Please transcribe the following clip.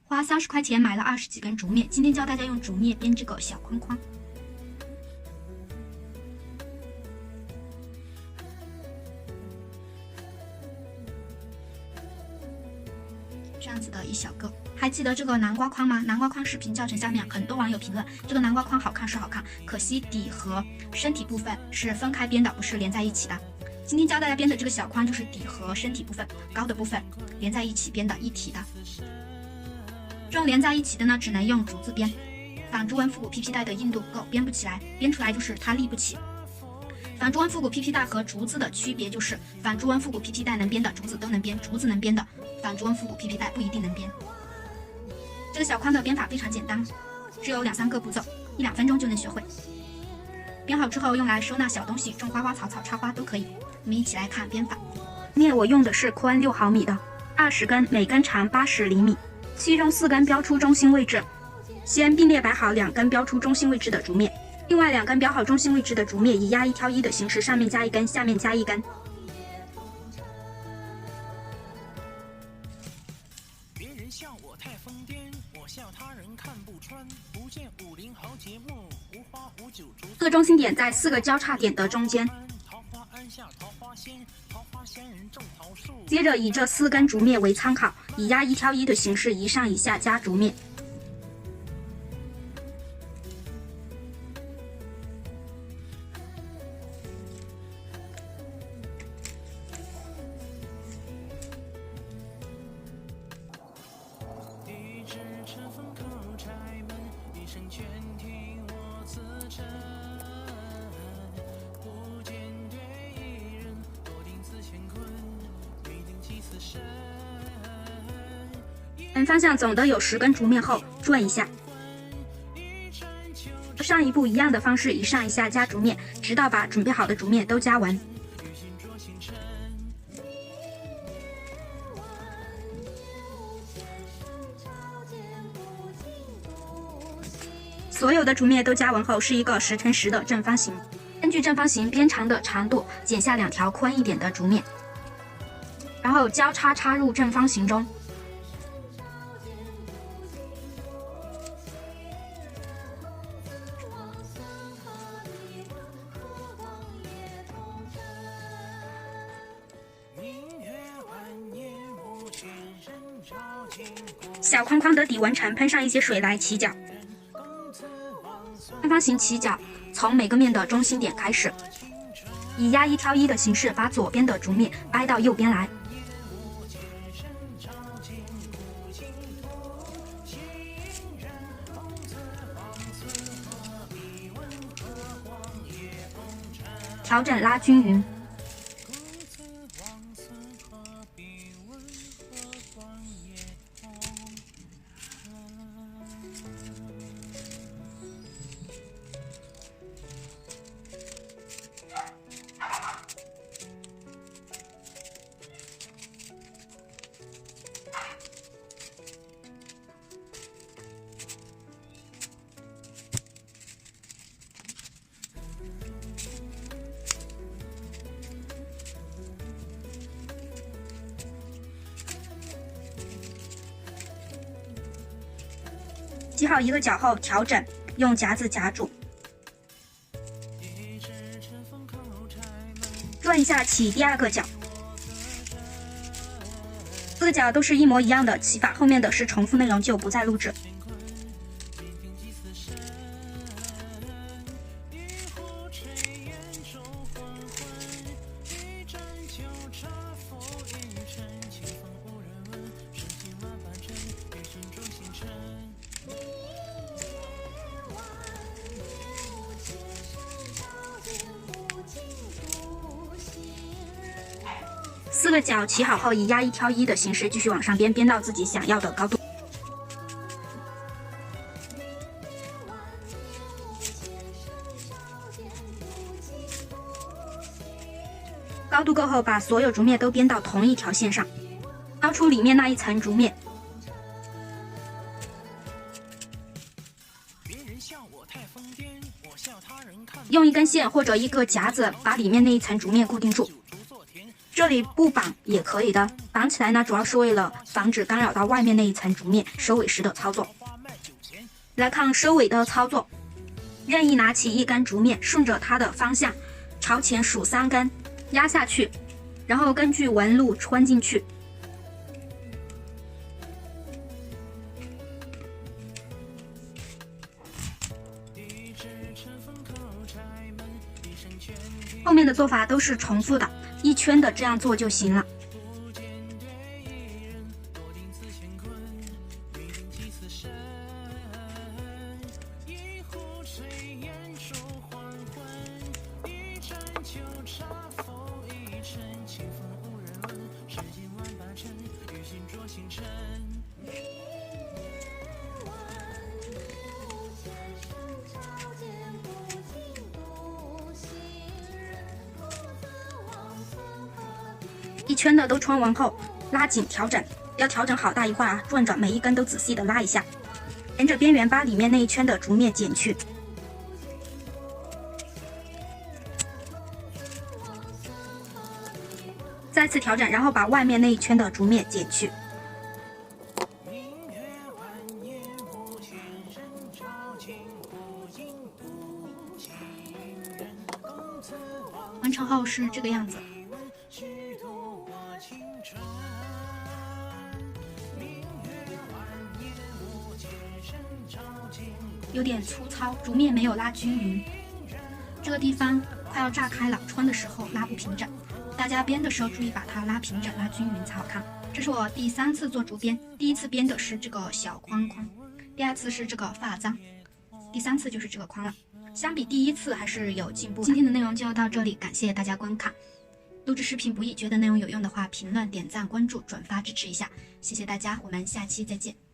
花30块钱买了20几根竹篾，今天教大家用竹篾编这个小框框。这样子的一小个，还记得这个南瓜框吗？南瓜框视频教程下面很多网友评论，这个南瓜框好看是好看，可惜底和身体部分是分开编的，不是连在一起的。今天教大家编的这个小框就是底和身体部分高的部分连在一起编的一体的。这种连在一起的呢，只能用竹子编，仿竹纹复古 PP 带的硬度不够，编不起来，编出来就是它立不起。仿竹纹复古 PP 带和竹子的区别就是，仿竹纹复古 PP 带能编的竹子都能编，竹子能编的仿竹纹复古 PP 带不一定能编。这个小框的编法非常简单，只有2、3个步骤，1、2分钟就能学会。编好之后用来收纳小东西，种花花草草插花都可以。我们一起来看编法。篾我用的是宽6毫米的，20根，每根长80厘米，其中4根标出中心位置。先并列摆好2根标出中心位置的竹篾，另外2根标好中心位置的竹篾以压1挑1的形式，上面加1根，下面加1根。别人笑我太疯癫，我笑他人看不穿，不见50好节目，无花无酒竹。4个中心点在4个交叉点的中间。接着以这4根竹篾为参考，以压1挑1的形式一上一下加竹篾。方向总的有10根竹篾后转一下，上一步一样的方式一上一下加竹篾，直到把准备好的竹篾都加完。所有的竹篾都加完后是一个10乘10的正方形，根据正方形边长的长度剪下2条宽一点的竹篾，然后交叉插入正方形中。小框框的底完成，喷上一些水来起角。正方形起角，从每个面的中心点开始，以压1挑1的形式把左边的竹篾掰到右边来。调整拉均匀。系好一个角后调整，用夹子夹住，转一下起第2个角。4个角都是一模一样的起法，后面的是重复内容，就不再录制。4个角起好后，以压1挑1的形式继续往上编，编到自己想要的高度。高度够后，把所有竹篾都编到同一条线上，捞出里面那一层竹篾。用1根线或者1个夹子把里面那一层竹篾固定住。这里不绑也可以的，绑起来呢，主要是为了防止干扰到外面那一层竹面收尾时的操作。来看收尾的操作，任意拿起一根竹面，顺着它的方向朝前数3根，压下去，然后根据纹路穿进去。后面的做法都是重复的，一圈的这样做就行了。一圈的都穿完后，拉紧调整，要调整好大一会儿啊，转着每一根都仔细的拉一下，沿着边缘把里面那一圈的竹面剪去。再次调整，然后把外面那一圈的竹面剪去。完成后是这个样子。有点粗糙，竹面没有拉均匀，这个地方快要炸开了，穿的时候拉不平整，大家编的时候注意把它拉平整、拉均匀才好看。这是我第3次做竹编，第1次编的是这个小框框，第2次是这个发簪，第3次就是这个框了。相比第1次还是有进步。今天的内容就到这里，感谢大家观看。录制视频不易，觉得内容有用的话，评论、点赞、关注、转发支持一下，谢谢大家，我们下期再见。